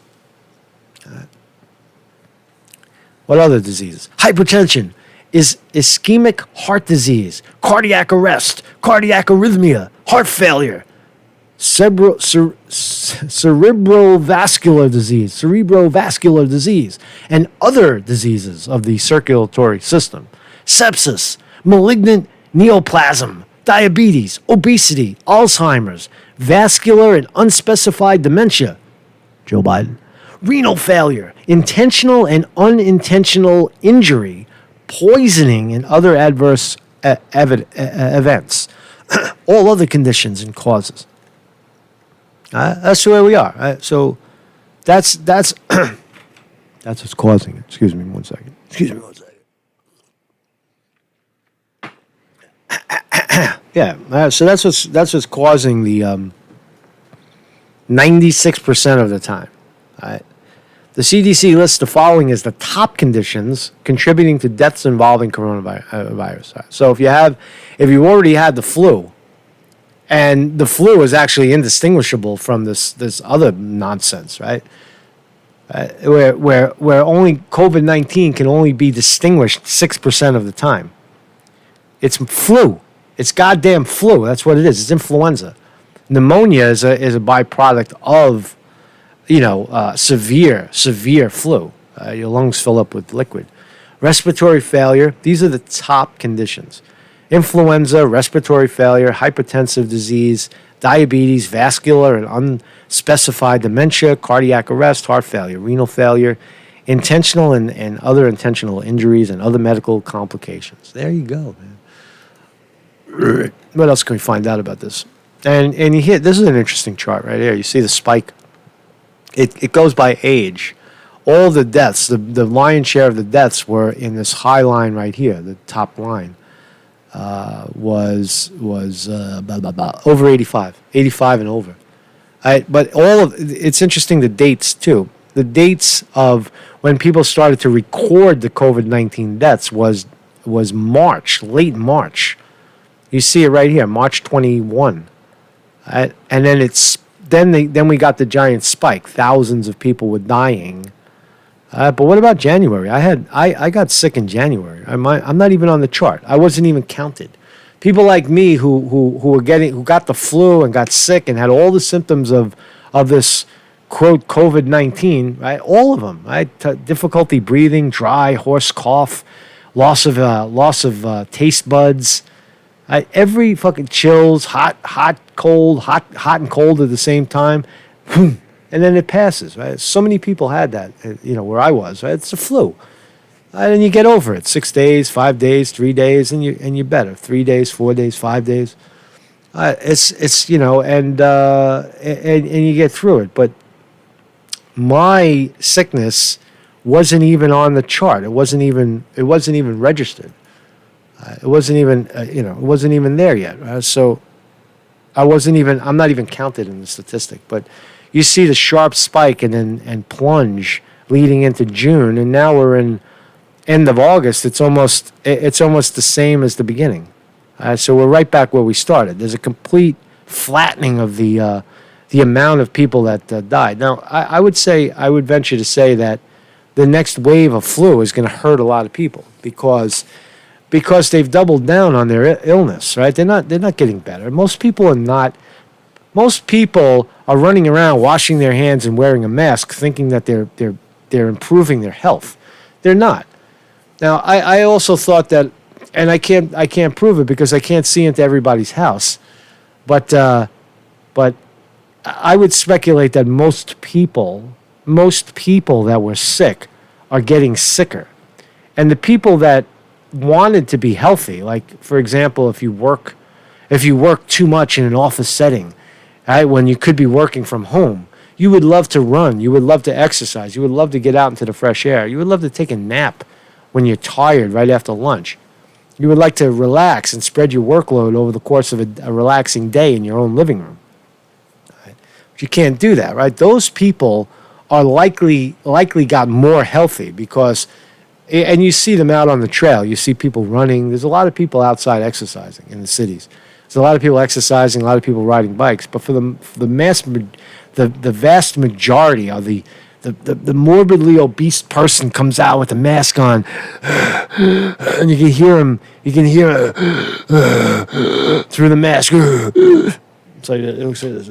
Speaker 4: What other diseases? Hypertension, is ischemic heart disease, cardiac arrest, cardiac arrhythmia, heart failure, cerebrovascular disease, and other diseases of the circulatory system, sepsis, malignant neoplasm, diabetes, obesity, Alzheimer's, vascular and unspecified dementia, Joe Biden, renal failure, intentional and unintentional injury, poisoning, and other adverse events, all other conditions and causes. That's where we are. So that's that's what's causing it. Excuse me one second. Yeah. So that's what's causing the 96% of the time. Right? The CDC lists the following as the top conditions contributing to deaths involving coronavirus. So if you already had the flu, and the flu is actually indistinguishable from this other nonsense, right? Where only COVID-19 can only be distinguished 6% of the time. It's flu. It's goddamn flu. That's what it is. It's influenza. Pneumonia is a byproduct of severe flu. Your lungs fill up with liquid. Respiratory failure. These are the top conditions. Influenza, respiratory failure, hypertensive disease, diabetes, vascular and unspecified dementia, cardiac arrest, heart failure, renal failure, intentional and other intentional injuries, and other medical complications. There you go, man. What else can we find out about this? And you hear, this is an interesting chart right here. You see the spike. It goes by age. All the deaths, the lion's share of the deaths were in this high line right here, the top line. Was over 85 and over. But it's interesting, the dates too. The dates of when people started to record the COVID-19 deaths was March, late March. You see it right here, March 21. And then we got the giant spike. Thousands of people were dying. But what about January? I got sick in January. I'm not even on the chart. I wasn't even counted. People like me who got the flu and got sick and had all the symptoms of this quote COVID-19, right? All of them. Right? Difficulty breathing, dry, hoarse cough, loss of taste buds. Every fucking chills, hot, cold, hot and cold at the same time. And then it passes, right? So many people had that, where I was, right? It's a flu. And you get over it. 6 days, 5 days, 3 days, and you're better. 3 days, 4 days, 5 days. It's and you get through it. But my sickness wasn't even on the chart. It wasn't even registered. It wasn't even it wasn't even there yet. So I'm not even counted in the statistic. But you see the sharp spike and plunge leading into June, and now we're in end of August. It's almost the same as the beginning. So we're right back where we started. There's a complete flattening of the amount of people that died. Now, I would venture to say that the next wave of flu is going to hurt a lot of people because they've doubled down on their illness. Right? They're not getting better. Most people are running around washing their hands and wearing a mask, thinking that they're improving their health. They're not. Now, I also thought that, and I can't prove it because I can't see into everybody's house, but I would speculate that most people that were sick are getting sicker, and the people that wanted to be healthy, like for example, if you work too much in an office setting, right, when you could be working from home, you would love to run, you would love to exercise, you would love to get out into the fresh air, you would love to take a nap when you're tired right after lunch. You would like to relax and spread your workload over the course of a relaxing day in your own living room. Right? But you can't do that, right? Those people are likely got more healthy because, and you see them out on the trail. You see people running. There's a lot of people outside exercising in the cities. There's a lot of people exercising, a lot of people riding bikes. But for the vast majority of the morbidly obese person comes out with a mask on, and you can hear him through the mask. It's like it looks like this.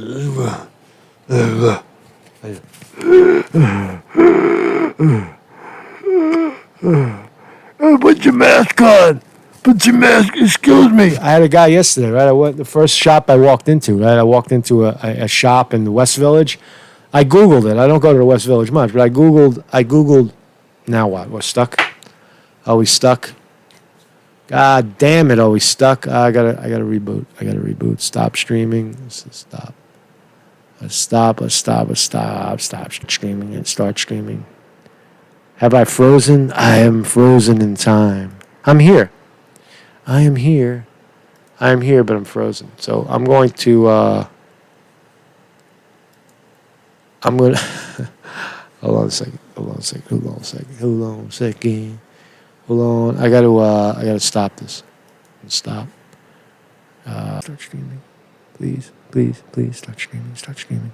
Speaker 4: Put your mask on. Put your mask. Excuse me. I had a guy yesterday, right? The first shop I walked into, right? I walked into a shop in the West Village. I Googled it. I don't go to the West Village much, but I Googled. Now what? We're stuck. Are we stuck? God damn it! Are we stuck? I gotta reboot. Stop streaming. Stop. Stop streaming and start streaming. Have I frozen? I am frozen in time. I'm here. I am here, but I'm frozen. So I'm going to. Hold on a second. I gotta stop this. Stop. Start streaming. Please. Start streaming. Start streaming.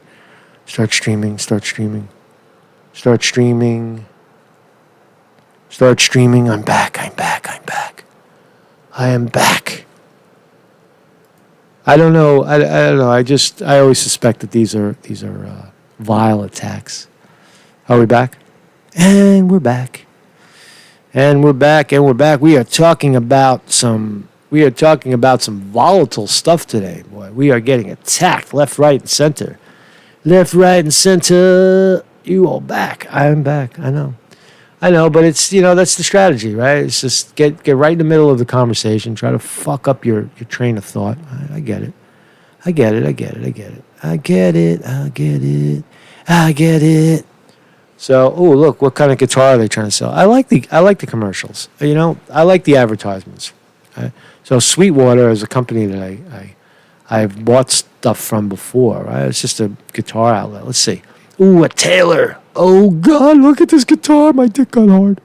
Speaker 4: I'm back. I am back. I don't know. I don't know. I always suspect that these are vile attacks. Are we back? And we're back. We are talking about some volatile stuff today, boy. We are getting attacked left, right, and center. You all back. I am back. I know, but it's, that's the strategy, right? It's just get right in the middle of the conversation, try to fuck up your train of thought. I get it. So, look, what kind of guitar are they trying to sell? I like the commercials. I like the advertisements. Right? So Sweetwater is a company that I've bought stuff from before. Right? It's just a guitar outlet. Let's see. A Taylor. Oh God, look at this guitar. My dick got hard.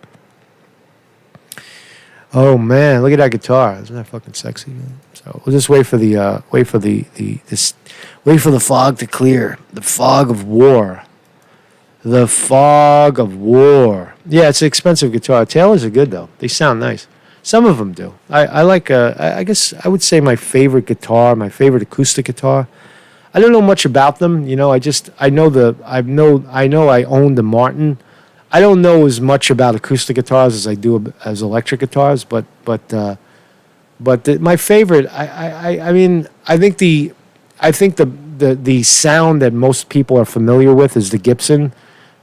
Speaker 4: Oh man, look at that guitar. Isn't that fucking sexy? So we'll just wait for the fog to clear. The fog of war. The fog of war. Yeah, it's an expensive guitar. Taylors are good though. They sound nice. Some of them do. I like. I guess I would say my favorite guitar, my favorite acoustic guitar. I don't know much about them. I know I own the Martin. I don't know as much about acoustic guitars as I do as electric guitars, but my favorite. I think the sound that most people are familiar with is the Gibson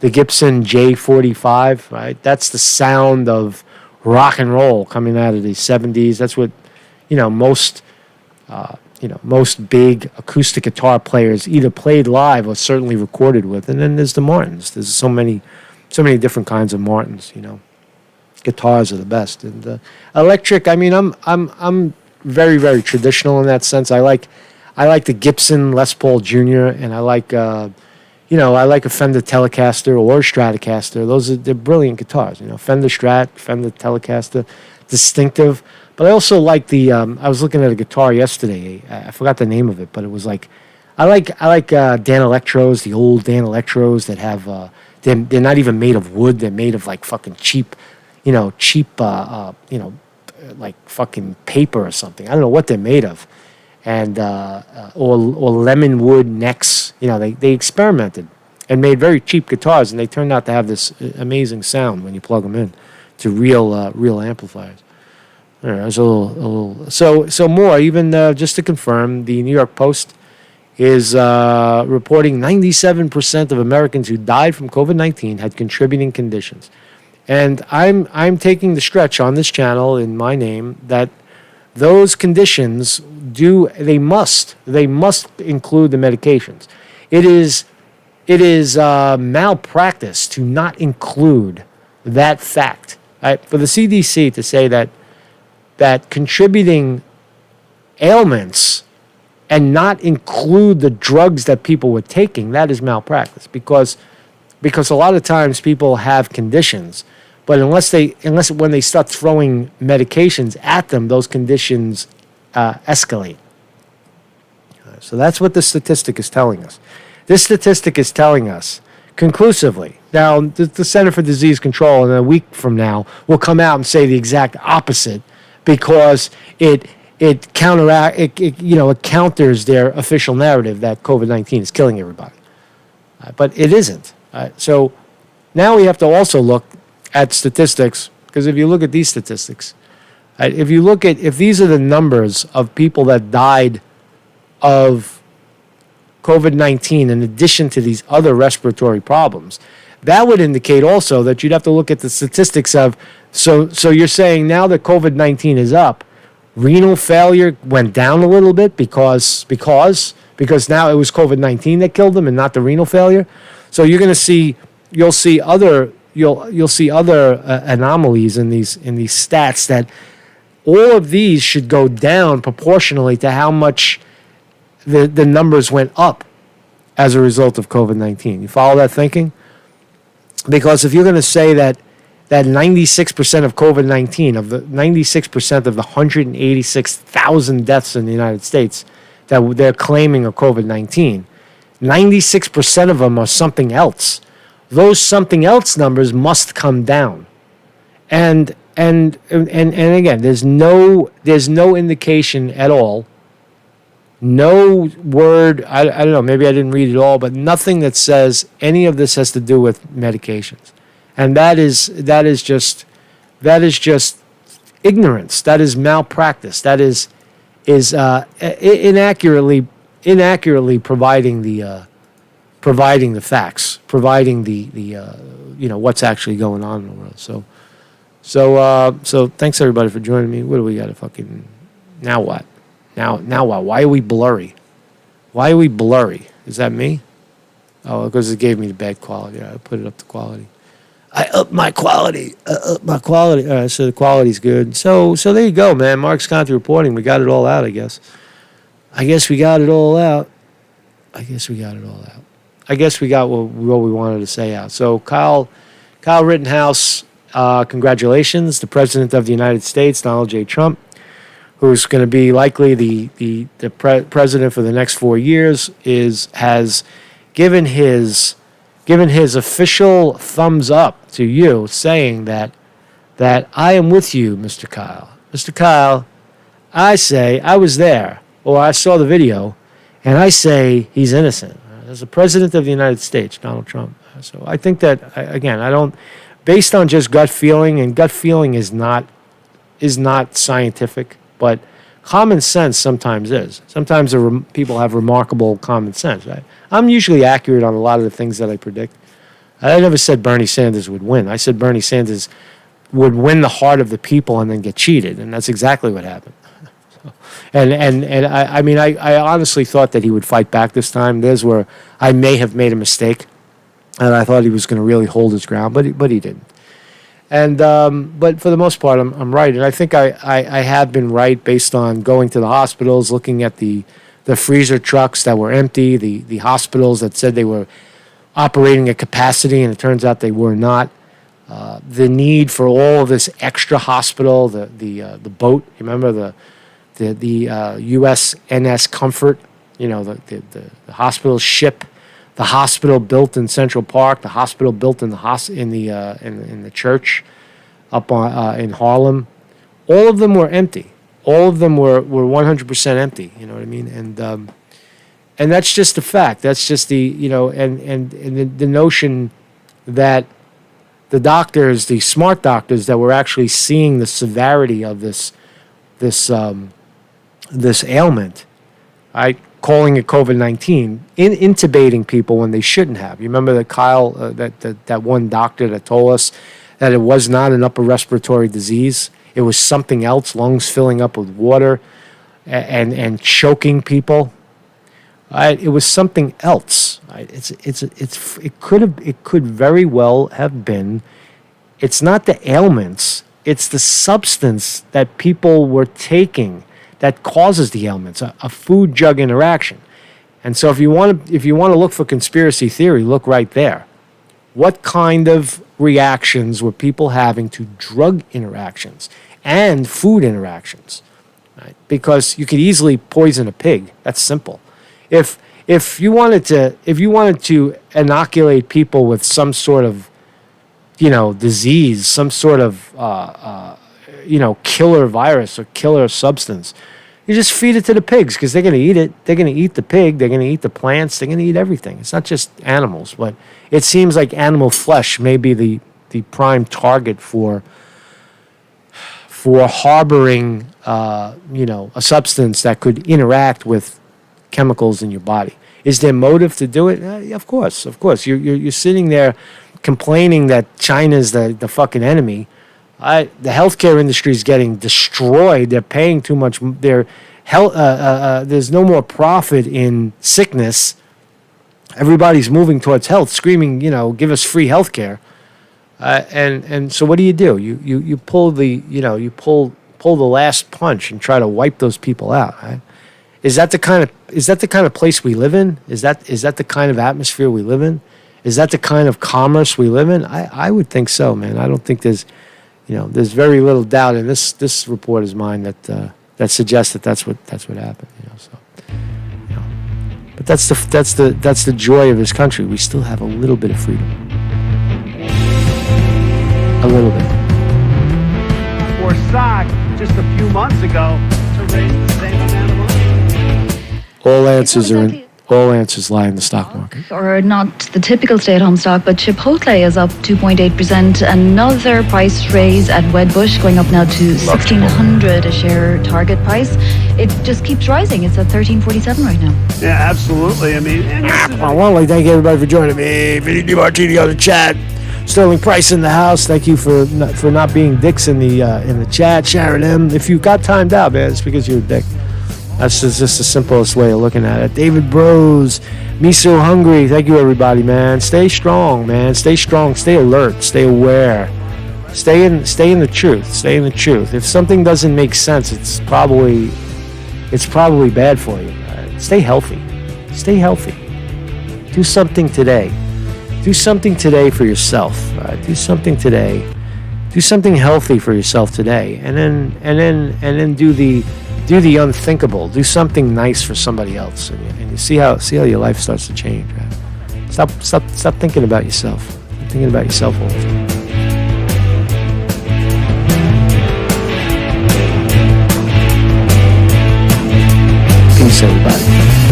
Speaker 4: J45. Right, that's the sound of rock and roll coming out of the 70s. That's what most most big acoustic guitar players either played live or certainly recorded with. And then there's the Martins. There's so many different kinds of Martins. Guitars are the best. And electric. I mean, I'm very, very traditional in that sense. I like the Gibson Les Paul Jr. and I like I like a Fender Telecaster or a Stratocaster. They're brilliant guitars. Fender Strat, Fender Telecaster, distinctive. But I also like the. I was looking at a guitar yesterday. I forgot the name of it, but it was like, I like Dan Electros, the old Dan Electros that have. They're not even made of wood. They're made of like fucking cheap, like fucking paper or something. I don't know what they're made of, and or lemon wood necks. They experimented and made very cheap guitars, and they turned out to have this amazing sound when you plug them in to real amplifiers. All right, there's a little. So more. Even just to confirm, the New York Post is reporting 97% of Americans who died from COVID-19 had contributing conditions. And I'm taking the stretch on this channel in my name that those conditions must include the medications. It is malpractice to not include that fact. Right? For the CDC to say that contributing ailments and not include the drugs that people were taking, that is malpractice because a lot of times people have conditions, but unless when they start throwing medications at them, those conditions escalate. So that's what the statistic is telling us. This statistic is telling us conclusively. Now, the Center for Disease Control in a week from now will come out and say the exact opposite because it counters their official narrative that COVID-19 is killing everybody. But it isn't. So now we have to also look at statistics, because if you look at these statistics, if these are the numbers of people that died of COVID-19 in addition to these other respiratory problems, that would indicate also that you'd have to look at the statistics of, so you're saying now that COVID-19 is up, renal failure went down a little bit because now it was COVID-19 that killed them and not the renal failure. So you'll see other anomalies in these stats that all of these should go down proportionally to how much the numbers went up as a result of COVID-19. You follow that thinking? Because if you're going to say that 96% of COVID-19, of the 96% of the 186,000 deaths in the United States that they're claiming are COVID-19, 96% of them are something else. Those something else numbers must come down. And again, there's no indication at all, no word, I don't know, maybe I didn't read it all, but nothing that says any of this has to do with medications. And that is just ignorance. That is malpractice. That is inaccurately providing the facts, providing the what's actually going on in the world. So thanks everybody for joining me. What do we got to fucking now what? Now what? Why are we blurry? Why are we blurry? Is that me? Oh, because it gave me the bad quality. I put it up to quality. I up my quality. All right, so the quality's good. So there you go, man. Mark's Conte reporting. We got it all out, I guess. I guess we got I guess we got what we wanted to say out. So Kyle Rittenhouse, congratulations. The President of the United States, Donald J. Trump, who's going to be likely the president for the next 4 years, has given his official thumbs up to you, saying that I am with you, Mr. Kyle. Mr. Kyle, I say I was there, or I saw the video, and I say he's innocent. As the President of the United States, Donald Trump. So I think that, again, I don't, based on just gut feeling, and gut feeling is not scientific, but common sense sometimes is. Sometimes people have remarkable common sense, right? I'm usually accurate on a lot of the things that I predict. I never said Bernie Sanders would win. I said Bernie Sanders would win the heart of the people and then get cheated, and that's exactly what happened. And I mean, I honestly thought that he would fight back this time. There's where I may have made a mistake, and I thought he was going to really hold his ground, but he didn't. And but for the most part, I'm right, and I think I have been right based on going to the hospitals, looking at the freezer trucks that were empty, the hospitals that said they were operating at capacity, and it turns out they were not. The need for all of this extra hospital, the boat. Remember the USNS Comfort, the hospital ship, the hospital built in Central Park, the hospital built in the church up in Harlem. All of them were empty. All of them were 100% empty. You know what I mean? And that's just a fact. That's just the the notion that the doctors, the smart doctors that were actually seeing the severity of this ailment, right? Calling it COVID-19, intubating people when they shouldn't have. You remember that Kyle, that one doctor that told us that it was not an upper respiratory disease. It was something else, lungs filling up with water and choking people. Right? It was something else. Right? It could very well have been. It's not the ailments. It's the substance that people were taking that causes the ailments. A food drug interaction. And so if you want to look for conspiracy theory, look right there. What kind of reactions were people having to drug interactions and food interactions? Right? Because you could easily poison a pig. That's simple. If you wanted to inoculate people with some sort of disease, some sort of killer virus or killer substance, you just feed it to the pigs because they're going to eat it. They're going to eat the pig. They're going to eat the plants. They're going to eat everything. It's not just animals, but it seems like animal flesh may be the prime target for harboring a substance that could interact with chemicals in your body. Is there motive to do it? Of course. You're sitting there complaining that China's the fucking enemy. The healthcare industry is getting destroyed. They're paying too much. There's no more profit in sickness. Everybody's moving towards health, screaming, give us free healthcare. And so what do? You pull the last punch and try to wipe those people out. Right? Is that the kind of place we live in? Is that the kind of atmosphere we live in? Is that the kind of commerce we live in? I would think so, man. I don't think there's very little doubt in this report is mine that suggests that that's what happened. But that's the joy of this country. We still have a little bit of freedom, a little bit.
Speaker 7: Or SOC just a few months ago to raise the same amount of money.
Speaker 4: All answers lie in the stock market.
Speaker 8: Or not the typical stay-at-home stock, but Chipotle is up 2.8%. Another price raise at Wedbush, going up now to $1,600 a share target price. It just keeps rising. It's at $13.47 right now.
Speaker 7: Yeah, absolutely. I mean,
Speaker 4: I want to thank everybody for joining me. Vinny DiMartini on the chat. Sterling Price in the house. Thank you for not being dicks in the chat. Sharon M. If you got timed out, man, it's because you're a dick. That's just the simplest way of looking at it. David Bros, Me So Hungry. Thank you, everybody, man. Stay strong, man. Stay strong. Stay alert. Stay aware. Stay in the truth. Stay in the truth. If something doesn't make sense, it's probably bad for you. Right? Stay healthy. Stay healthy. Do something today. Do something today for yourself. Right? Do something today. Do something healthy for yourself today, and then do the unthinkable. Do something nice for somebody else, and you see how your life starts to change. Right? Stop thinking about yourself. Stop thinking about yourself all the time. Peace, everybody.